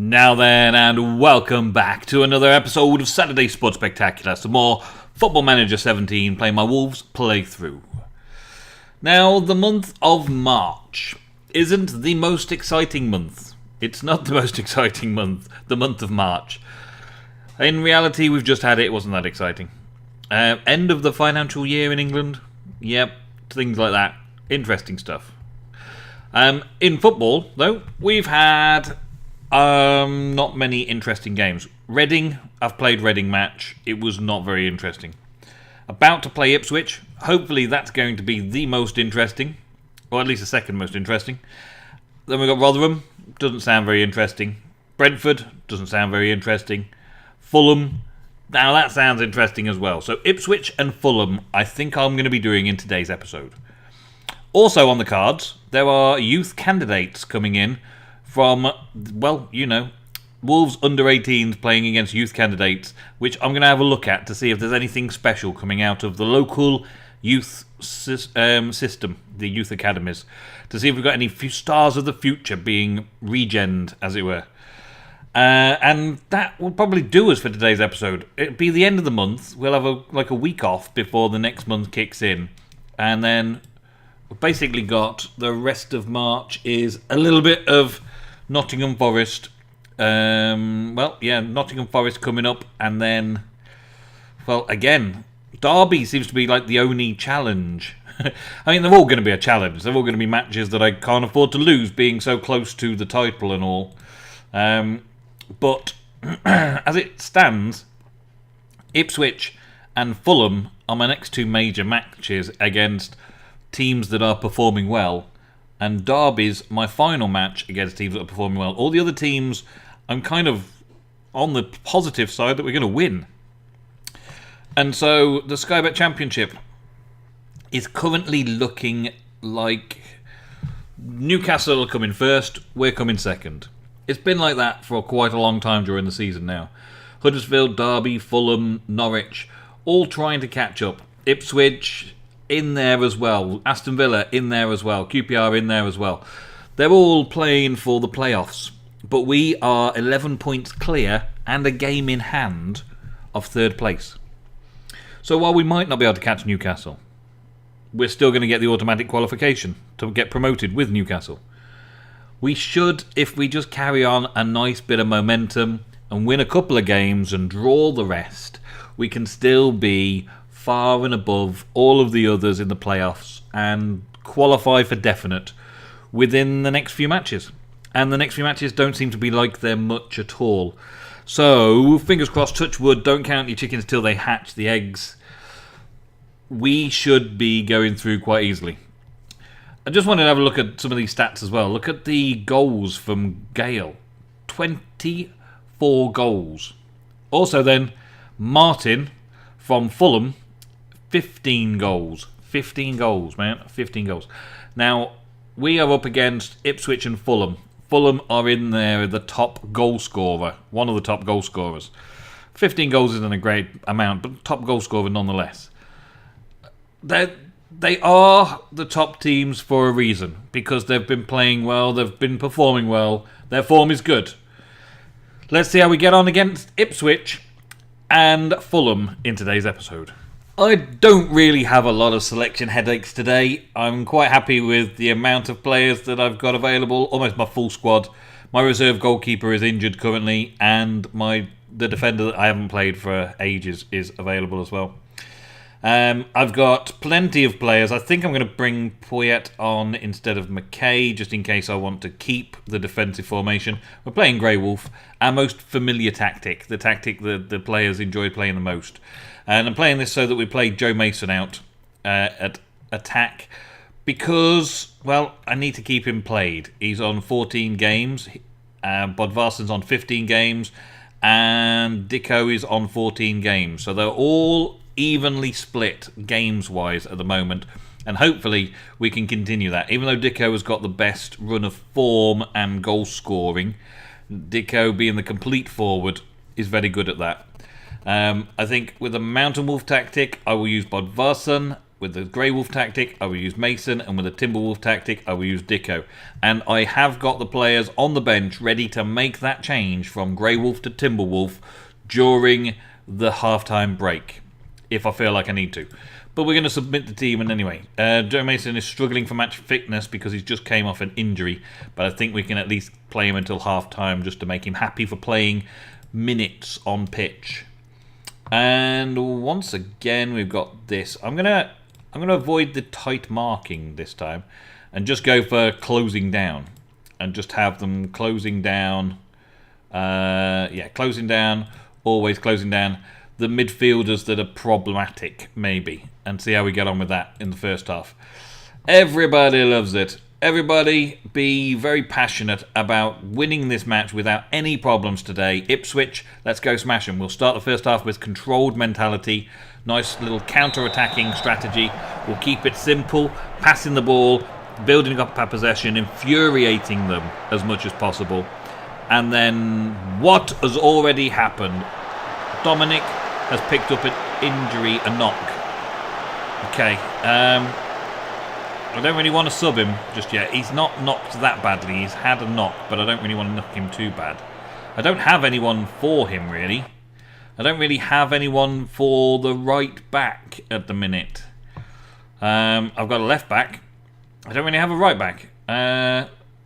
Now then, and welcome back to another episode of Saturday Sports Spectacular. Some more Football Manager 17 playing my Wolves playthrough. Now, the month of March isn't the most exciting month. It's not the most exciting month, the month of March. In reality, we've just had it wasn't that exciting. End of the financial year in England. Yep, things like that. Interesting stuff. In football, though, we've had not many interesting games. Reading, I've played Reading match. It was not very interesting. About to play Ipswich. Hopefully that's going to be the most interesting. Or at least the second most interesting. Then we've got Rotherham. Doesn't sound very interesting. Brentford. Doesn't sound very interesting. Fulham. Now that sounds interesting as well. So Ipswich and Fulham, I think I'm going to be doing in today's episode. Also on the cards, there are youth candidates coming in from, well, you know, Wolves under-18s playing against youth candidates, which I'm going to have a look at to see if there's anything special coming out of the local youth system, the youth academies, to see if we've got any stars of the future being regened, as it were. And that will probably do us for today's episode. It'll be the end of the month. We'll have a week off before the next month kicks in. And then we've basically got the rest of March is a little bit of Nottingham Forest. Nottingham Forest coming up. And then, well, again, Derby seems to be like the only challenge. I mean, they're all going to be a challenge. They're all going to be matches that I can't afford to lose, being so close to the title and all. But as it stands, Ipswich and Fulham are my next two major matches against teams that are performing well, and Derby's my final match against teams that are performing well. All the other teams, I'm kind of on the positive side that we're going to win. And so the Sky Bet Championship is currently looking like Newcastle will come in first, we're coming second. It's been like that for quite a long time during the season now. Huddersfield, Derby, Fulham, Norwich, all trying to catch up. Ipswich in there as well. Aston Villa in there as well. QPR in there as well. They're all playing for the playoffs. But we are 11 points clear and a game in hand of third place. So while we might not be able to catch Newcastle, we're still going to get the automatic qualification to get promoted with Newcastle. We should, if we just carry on a nice bit of momentum and win a couple of games and draw the rest, we can still be far and above all of the others in the playoffs and qualify for definite within the next few matches. And the next few matches don't seem to be like them much at all. So, fingers crossed, touch wood, don't count your chickens till they hatch the eggs. We should be going through quite easily. I just wanted to have a look at some of these stats as well. Look at the goals from Gale. 24 goals. Also then, Martin from Fulham, 15 goals. 15 goals, man. 15 goals. Now, we are up against Ipswich and Fulham. Fulham are in there, the top goal scorer. One of the top goal scorers. 15 goals isn't a great amount, but top goal scorer nonetheless. They are the top teams for a reason, because they've been playing well, they've been performing well, their form is good. Let's see how we get on against Ipswich and Fulham in today's episode. I don't really have a lot of selection headaches today. I'm quite happy with the amount of players that I've got available, almost my full squad. My reserve goalkeeper is injured currently, and the defender that I haven't played for ages is available as well. I've got plenty of players. I think I'm going to bring Poyet on instead of McKay, just in case I want to keep the defensive formation. We're playing Grey Wolf, our most familiar tactic, the tactic that the players enjoy playing the most. And I'm playing this so that we play Joe Mason out at attack, because, well, I need to keep him played. He's on 14 games, Bodvarsson's on 15 games, and Dicko is on 14 games. So they're all evenly split games-wise at the moment, and hopefully we can continue that. Even though Dicko has got the best run of form and goal scoring, Dicko, being the complete forward, is very good at that. I think with the Mountain Wolf tactic, I will use Bodvarsson With the Grey Wolf tactic, I will use Mason, and with the Timberwolf tactic, I will use Dicko. And I have got the players on the bench ready to make that change from Grey Wolf to Timberwolf during the halftime break, if I feel like I need to. But we're going to submit the team, and anyway, Joe Mason is struggling for match fitness because he's just came off an injury, but I think we can at least play him until halftime just to make him happy for playing minutes on pitch. And once again, we've got this. I'm gonna avoid the tight marking this time, and just go for closing down, and just have them closing down. Closing down, always closing down. The midfielders that are problematic, maybe, and see how we get on with that in the first half. Everybody loves it. Everybody be very passionate about winning this match without any problems today. Ipswich, let's go smash them. We'll start the first half with controlled mentality. Nice little counter-attacking strategy. We'll keep it simple, passing the ball, building up our possession, infuriating them as much as possible. And then what has already happened? Dominic has picked up an injury, a knock. Okay, I don't really want to sub him just yet. He's not knocked that badly. He's had a knock, but I don't really want to knock him too bad. I don't have anyone for him, really. I don't really have anyone for the right back at the minute. I've got a left back. I don't really have a right back.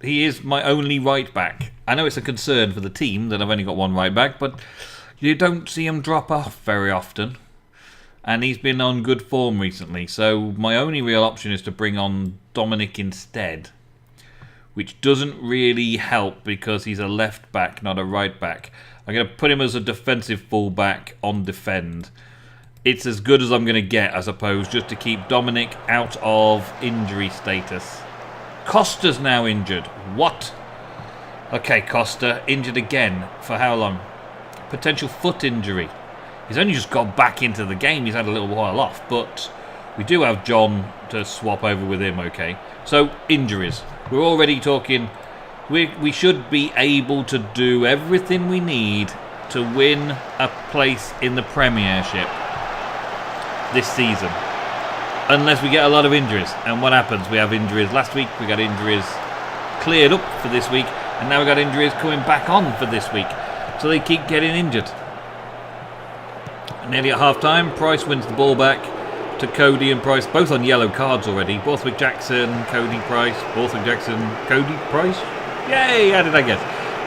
He is my only right back. I know it's a concern for the team that I've only got one right back, but you don't see him drop off very often. And he's been on good form recently, so my only real option is to bring on Dominic instead, which doesn't really help because he's a left back, not a right back. I'm going to put him as a defensive fullback on defend. It's as good as I'm going to get, I suppose, just to keep Dominic out of injury status. Costa's now injured. What? Okay, Costa, injured again. For how long? Potential foot injury. He's only just got back into the game. He's had a little while off, but we do have John to swap over with him, okay? So, injuries. We're already talking... We should be able to do everything we need to win a place in the Premiership this season. Unless we get a lot of injuries. And what happens? We have injuries last week. We got injuries cleared up for this week. And now we got injuries coming back on for this week. So they keep getting injured. Nearly at half-time, Price wins the ball back to Cody and Price, both on yellow cards already. Borthwick Jackson, Cody Price, Borthwick Jackson, Cody Price. Yay, how did I guess?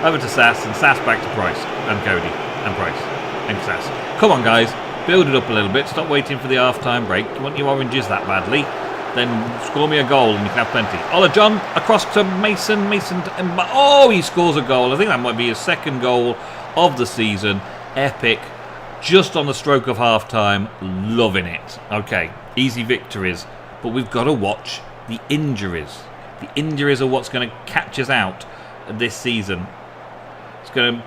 Over to Sass, and Sass back to Price, and Cody, and Price, and Sass. Come on, guys, build it up a little bit. Stop waiting for the half-time break. You want your oranges that badly? Then score me a goal and you can have plenty. Ola John, across to Mason. Oh, he scores a goal. I think that might be his second goal of the season. Epic. Just on the stroke of half-time. Loving it. Okay, easy victories. But we've got to watch the injuries. The injuries are what's going to catch us out this season. It's going to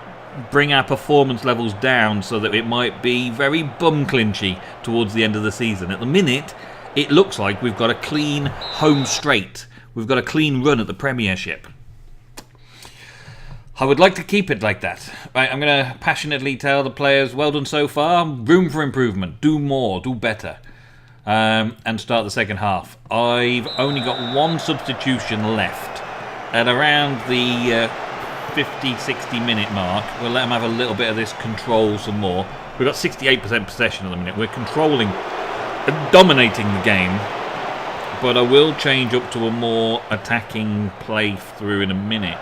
bring our performance levels down so that it might be very bum-clinchy towards the end of the season. At the minute, it looks like we've got a clean home straight. We've got a clean run at the Premiership. I would like to keep it like that. Right, I'm going to passionately tell the players, well done so far, room for improvement, do more, do better, and start the second half. I've only got one substitution left. At around the 50-60 minute mark, we'll let them have a little bit of this control some more. We've got 68% possession at the minute. We're controlling and dominating the game, but I will change up to a more attacking play through in a minute.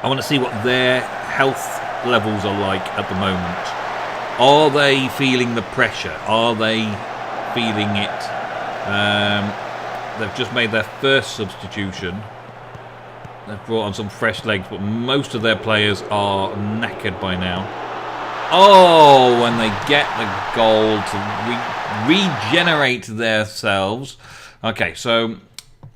I want to see what their health levels are like at the moment. Are they feeling the pressure? Are they feeling it? They've just made their first substitution. They've brought on some fresh legs, but most of their players are knackered by now. Oh, when they get the goal to regenerate themselves. Okay, so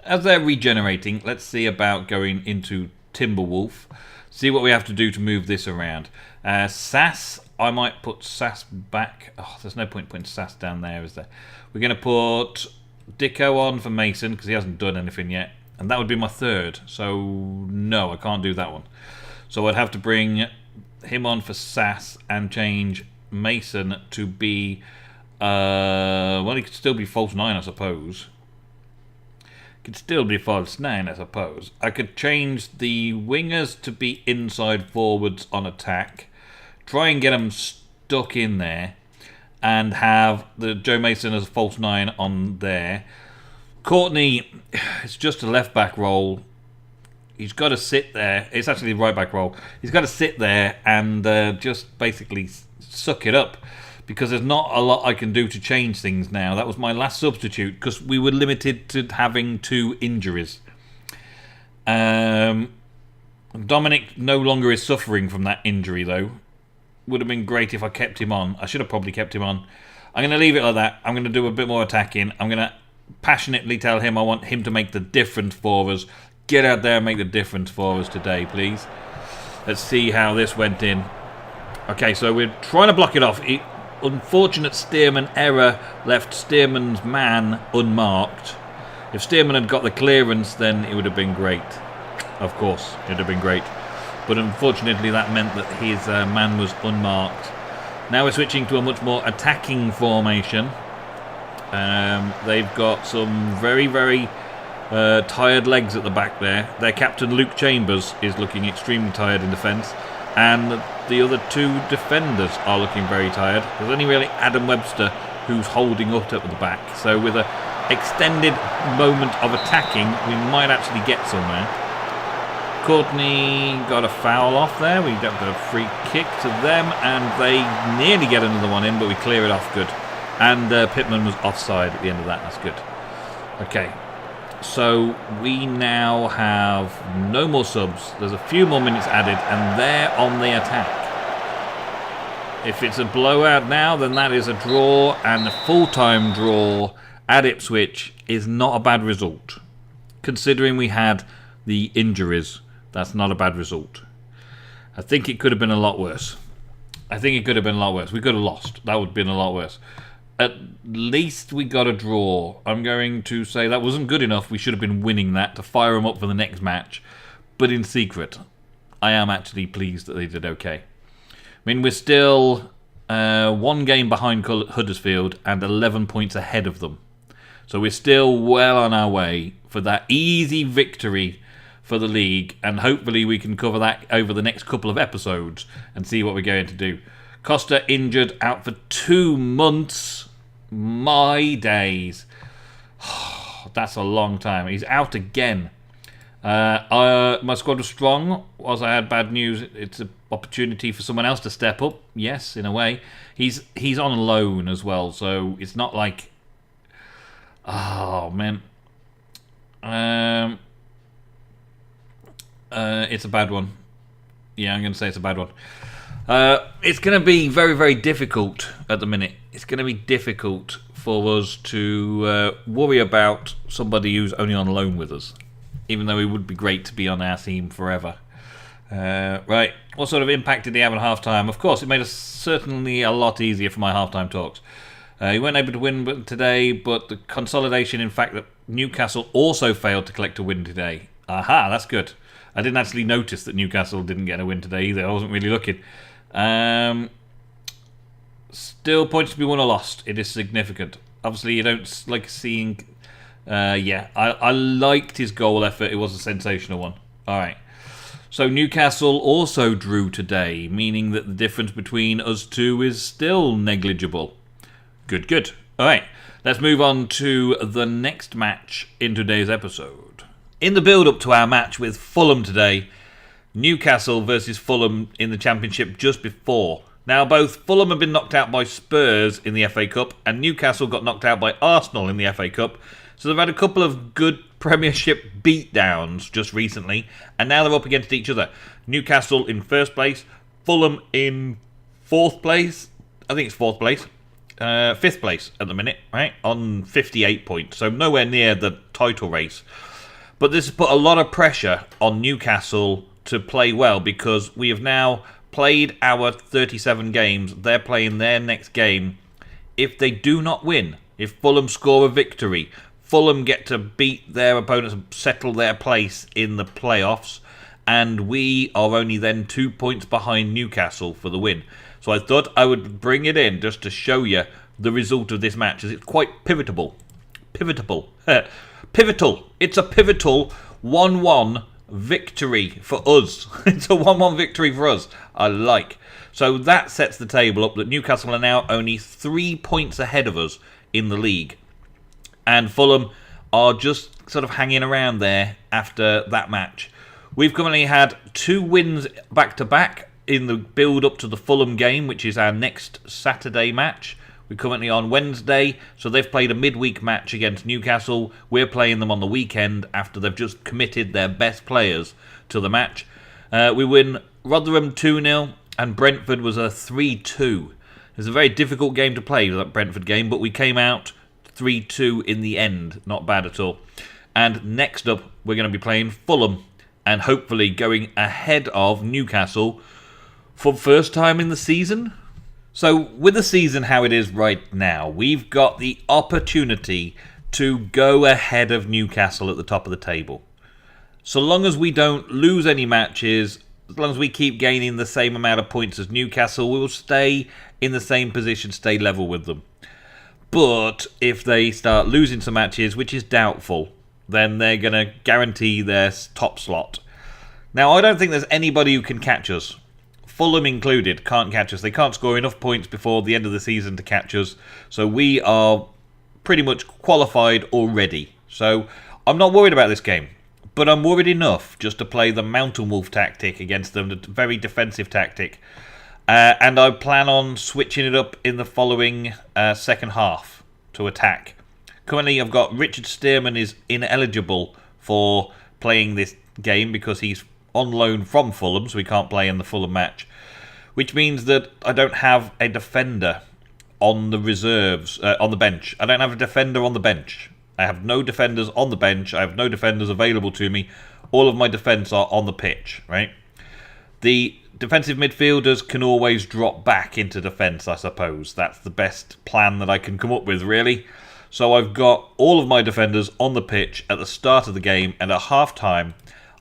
as they're regenerating, let's see about going into Timberwolf. See what we have to do to move this around. Sass, I might put Sass back. Oh, there's no point putting Sass down there, is there? We're going to put Dicko on for Mason because he hasn't done anything yet. And that would be my third. So, no, I can't do that one. So I'd have to bring him on for Sass and change Mason to be Well, he could still be false 9, I suppose. Could still be false 9, I suppose. I could change the wingers to be inside forwards on attack. Try and get them stuck in there. And have the Joe Mason as a false 9 on there. Courtney, it's just a left-back role. He's got to sit there. It's actually a right-back role. He's got to sit there and just basically suck it up. Because there's not a lot I can do to change things now. That was my last substitute because we were limited to having 2 injuries. Dominic no longer is suffering from that injury though. Would have been great if I kept him on. I should have probably kept him on. I'm going to leave it like that. I'm going to do a bit more attacking. I'm going to passionately tell him I want him to make the difference for us. Get out there and make the difference for us today, please. Let's see how this went in. Okay, so we're trying to block it off. Unfortunate Stearman error left Stearman's man unmarked. If Stearman had got the clearance, then it would have been great. Of course, it would have been great. But unfortunately, that meant that his man was unmarked. Now we're switching to a much more attacking formation. They've got some very, very tired legs at the back there. Their captain, Luke Chambers, is looking extremely tired in defence. And the other 2 defenders are looking very tired. There's only really Adam Webster who's holding up at the back. So with an extended moment of attacking, we might actually get somewhere. Courtney got a foul off there. We got a free kick to them, and they nearly get another one in, but we clear it off good. And Pittman was offside at the end of that. That's good. Okay. So we now have no more subs. There's a few more minutes added, and they're on the attack. If it's a blowout now, then that is a draw, and a full-time draw at Ipswich is not a bad result. Considering we had the injuries, that's not a bad result. I think it could have been a lot worse. We could have lost. That would have been a lot worse. At least we got a draw. I'm going to say that wasn't good enough. We should have been winning that to fire them up for the next match. But in secret, I am actually pleased that they did okay. I mean, we're still 1 game behind Huddersfield and 11 points ahead of them. So we're still well on our way for that easy victory for the league. And hopefully we can cover that over the next couple of episodes and see what we're going to do. Costa injured, out for 2 months. My days. That's a long time. He's out again. My squad was strong. Whilst I had bad news, it's an opportunity for someone else to step up. Yes, in a way. He's on loan as well, so it's not like... Oh, man. It's a bad one. Yeah, I'm going to say it's a bad one. It's going to be very, very difficult at the minute. It's going to be difficult for us to worry about somebody who's only on loan with us, even though it would be great to be on our team forever. Right, what sort of impact did he have on half-time? Of course, it made us certainly a lot easier for my half-time talks. He weren't able to win today, but the consolidation, in fact, that Newcastle also failed to collect a win today. Aha, that's good. I didn't actually notice that Newcastle didn't get a win today either. I wasn't really looking. Still, points to be won or lost. It is significant. Obviously, you don't like seeing... I liked his goal effort. It was a sensational one. All right. So Newcastle also drew today, meaning that the difference between us two is still negligible. Good, good. All right. Let's move on to the next match in today's episode. In the build-up to our match with Fulham today, Newcastle versus Fulham in the Championship just before. Now, both Fulham have been knocked out by Spurs in the FA Cup, and Newcastle got knocked out by Arsenal in the FA Cup. So they've had a couple of good Premiership beatdowns just recently, and now they're up against each other. Newcastle in first place, Fulham in fourth place. I think it's fourth place. Fifth place at the minute, right? On 58 points, so nowhere near the title race. But this has put a lot of pressure on Newcastle to play well, because we have now played our 37 games. They're playing their next game. If they do not win, if Fulham score a victory, Fulham get to beat their opponents and settle their place in the playoffs, and we are only then 2 points behind Newcastle for the win. So I thought I would bring it in just to show you the result of this match, as it's quite pivotal. Pivotal. It's a pivotal 1-1 victory for us. It's a 1-1 victory for us. I like. So that sets the table up that Newcastle are now only 3 points ahead of us in the league. And Fulham are just sort of hanging around there after that match. We've currently had 2 wins back-to-back in the build-up to the Fulham game, which is our next Saturday match. We're currently on Wednesday, so they've played a midweek match against Newcastle. We're playing them on the weekend after they've just committed their best players to the match. We win Rotherham 2-0, and Brentford was a 3-2. It was a very difficult game to play, that Brentford game, but we came out 3-2 in the end. Not bad at all. And next up, we're going to be playing Fulham, and hopefully going ahead of Newcastle for the first time in the season. So, with the season how it is right now, we've got the opportunity to go ahead of Newcastle at the top of the table. So long as we don't lose any matches, as long as we keep gaining the same amount of points as Newcastle, we will stay in the same position, stay level with them. But if they start losing some matches, which is doubtful, then they're going to guarantee their top slot. Now, I don't think there's anybody who can catch us. Fulham included can't catch us. They can't score enough points before the end of the season to catch us. So we are pretty much qualified already. So I'm not worried about this game. But I'm worried enough just to play the Mountain Wolf tactic against them, the very defensive tactic. And I plan on switching it up in the following second half to attack. Currently I've got Richard Stearman is ineligible for playing this game because he's on loan from Fulham, so he can't play in the Fulham match, which means that I don't have a defender on the reserves, on the bench. I don't have a defender on the bench. I have no defenders on the bench. I have no defenders available to me. All of my defence are on the pitch, right? The defensive midfielders can always drop back into defence, I suppose. That's the best plan that I can come up with, really. So I've got all of my defenders on the pitch at the start of the game, and at half-time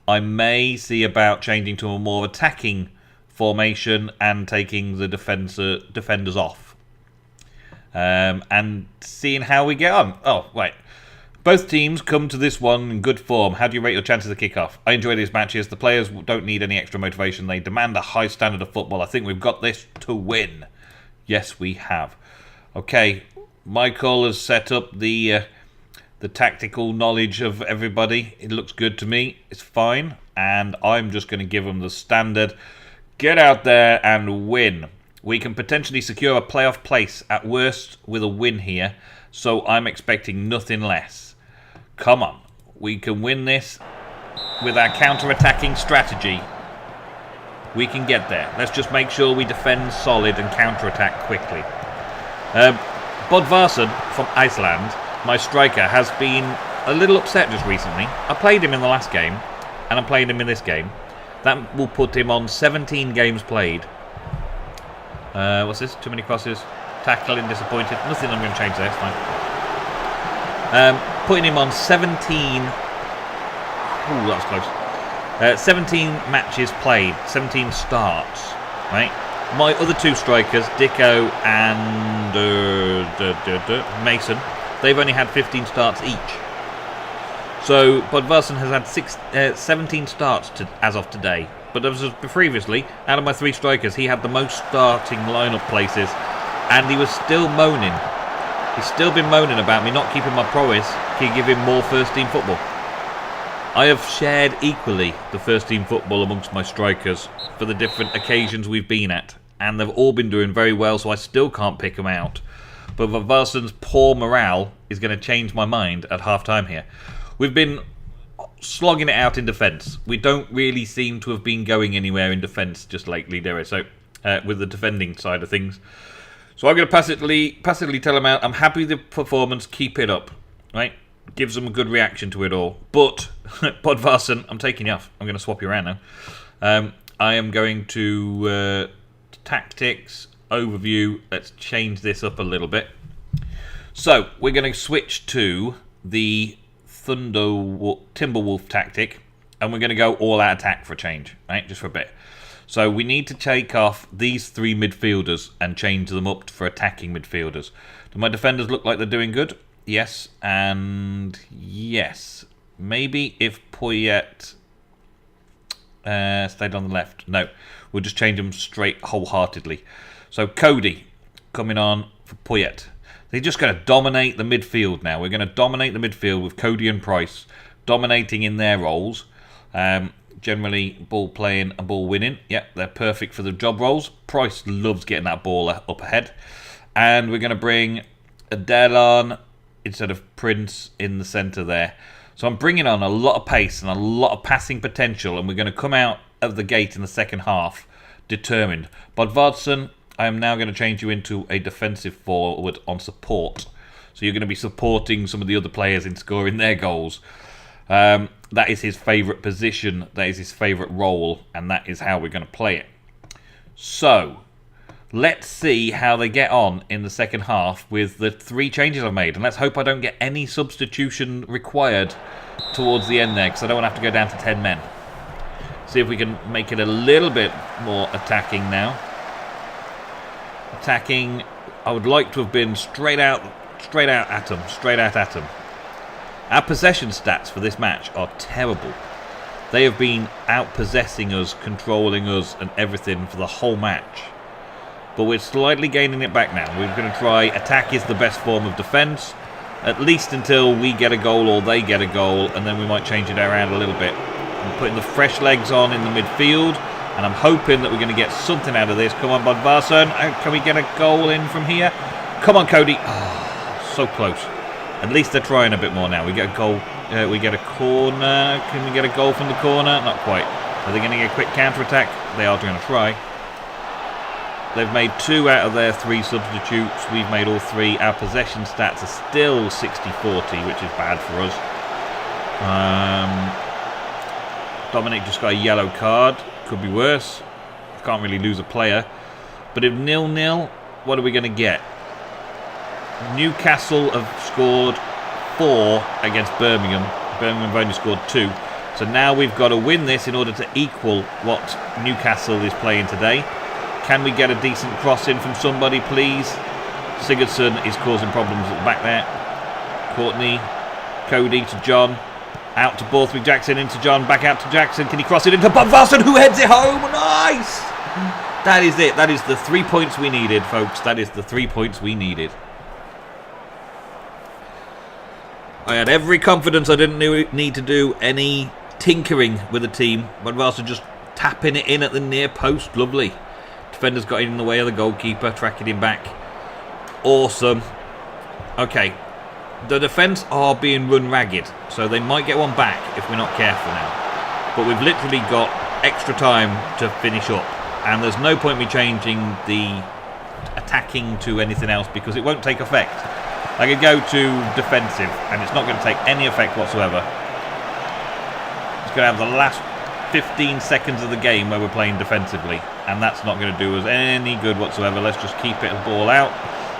I may see about changing to a more attacking formation and taking the defenders off. And seeing how we get on. Oh, wait. Both teams come to this one in good form. How do you rate your chances of kick-off? I enjoy these matches. The players don't need any extra motivation. They demand a high standard of football. I think we've got this to win. Yes, we have. Okay, Michael has set up the tactical knowledge of everybody. It looks good to me. It's fine. And I'm just going to give them the standard. Get out there and win. We can potentially secure a playoff place at worst with a win here. So I'm expecting nothing less. Come on. We can win this with our counter-attacking strategy. We can get there. Let's just make sure we defend solid and counter-attack quickly. Bodvarsson from Iceland, my striker, has been a little upset just recently. I played him in the last game, and I'm playing him in this game. That will put him on 17 games played. What's this? Too many crosses. Tackling, disappointed. Nothing I'm going to change there, it's fine. Putting him on 17... Ooh, that was close. 17 matches played, 17 starts, right? My other two strikers, Dicko and Mason, they've only had 15 starts each. So Bodvarsson has had 17 starts as of today. But as previously, out of my three strikers, he had the most starting lineup places, and he was still moaning. He's still been moaning about me not keeping my promise. Can you give him more first-team football? I have shared equally the first-team football amongst my strikers for the different occasions we've been at, and they've all been doing very well, so I still can't pick them out. But Bodvarsson's poor morale is going to change my mind at half-time here. We've been slogging it out in defence. We don't really seem to have been going anywhere in defence just lately, Derek. So, with the defending side of things. So I'm going to passively tell him out, I'm happy with the performance, keep it up. Right? Gives them a good reaction to it all. But, Bodvarsson, I'm taking you off. I'm going to swap you around now. I am going to tactics, overview. Let's change this up a little bit. So, we're going to switch to the Timberwolf tactic, and we're going to go all-out attack for a change, right? Just for a bit. So we need to take off these 3 midfielders and change them up for attacking midfielders. Do my defenders look like they're doing good? Yes, and yes. Maybe if Poyet stayed on the left. No, we'll just change them straight wholeheartedly. So Cody coming on for Poyet. They're just going to dominate the midfield now. We're going to dominate the midfield with Cody and Price dominating in their roles. Generally, ball playing and ball winning. Yep, they're perfect for the job roles. Price loves getting that ball up ahead. And we're going to bring Adele on instead of Prince in the centre there. So I'm bringing on a lot of pace and a lot of passing potential, and we're going to come out of the gate in the second half determined. Bodvarsson, I am now going to change you into a defensive forward on support. So you're going to be supporting some of the other players in scoring their goals. That is his favourite position, that is his favourite role, and that is how we're going to play it. So, let's see how they get on in the second half with the 3 changes I've made. And let's hope I don't get any substitution required towards the end there, because I don't want to have to go down to 10 men. See if we can make it a little bit more attacking now. Attacking, I would like to have been straight out at them. Our possession stats for this match are terrible. They have been out-possessing us, controlling us and everything for the whole match. But we're slightly gaining it back now. We're going to try attack is the best form of defence, at least until we get a goal or they get a goal, and then we might change it around a little bit. I'm putting the fresh legs on in the midfield, and I'm hoping that we're going to get something out of this. Come on, Bodvarsson. Can we get a goal in from here? Come on, Cody. Oh, so close. At least they're trying a bit more now. We get a goal. We get a corner. Can we get a goal from the corner? Not quite. Are they going to get a quick counter-attack? They are going to try. They've made 2 out of their 3 substitutes. We've made all 3. Our possession stats are still 60-40, which is bad for us. Dominic just got a yellow card. Could be worse. Can't really lose a player. But if 0-0, what are we going to get? Newcastle have scored 4 against Birmingham. Birmingham have only scored 2. So now we've got to win this in order to equal what Newcastle is playing today. Can we get a decent cross in from somebody, please? Sigurdsson is causing problems at the back there. Courtney, Cody to John. Out to Borthwick Jackson, into John, back out to Jackson. Can he cross it into Bodvarsson, who heads it home? Nice! That is it. That is the 3 points we needed, folks. That is the 3 points we needed. I had every confidence I didn't need to do any tinkering with the team. Bodvarsson just tapping it in at the near post. Lovely. Defenders got in the way of the goalkeeper, tracking him back. Awesome. Okay. The defence are being run ragged, so they might get one back if we're not careful now. But we've literally got extra time to finish up. And there's no point me changing the attacking to anything else because it won't take effect. I could go to defensive and it's not going to take any effect whatsoever. It's going to have the last 15 seconds of the game where we're playing defensively, and that's not going to do us any good whatsoever. Let's just keep it a ball out.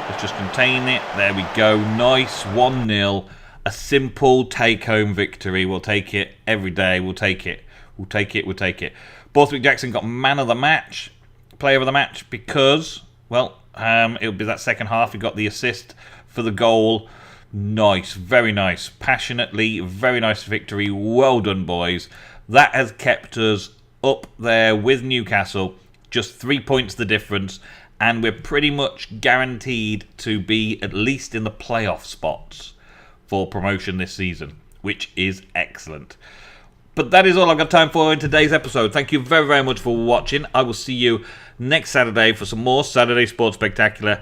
Let's just contain it. There we go. Nice 1-0. A simple take-home victory. We'll take it every day. We'll take it. We'll take it. We'll take it. Borthwick Jackson got man of the match, player of the match, because, well, it'll be that second half. He got the assist for the goal. Nice. Very nice. Passionately. Very nice victory. Well done, boys. That has kept us up there with Newcastle. Just 3 points the difference. And we're pretty much guaranteed to be at least in the playoff spots for promotion this season, which is excellent. But that is all I've got time for in today's episode. Thank you very, very much for watching. I will see you next Saturday for some more Saturday Sports Spectacular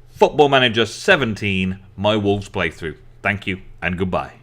Football Manager 17, my Wolves playthrough. Thank you and goodbye.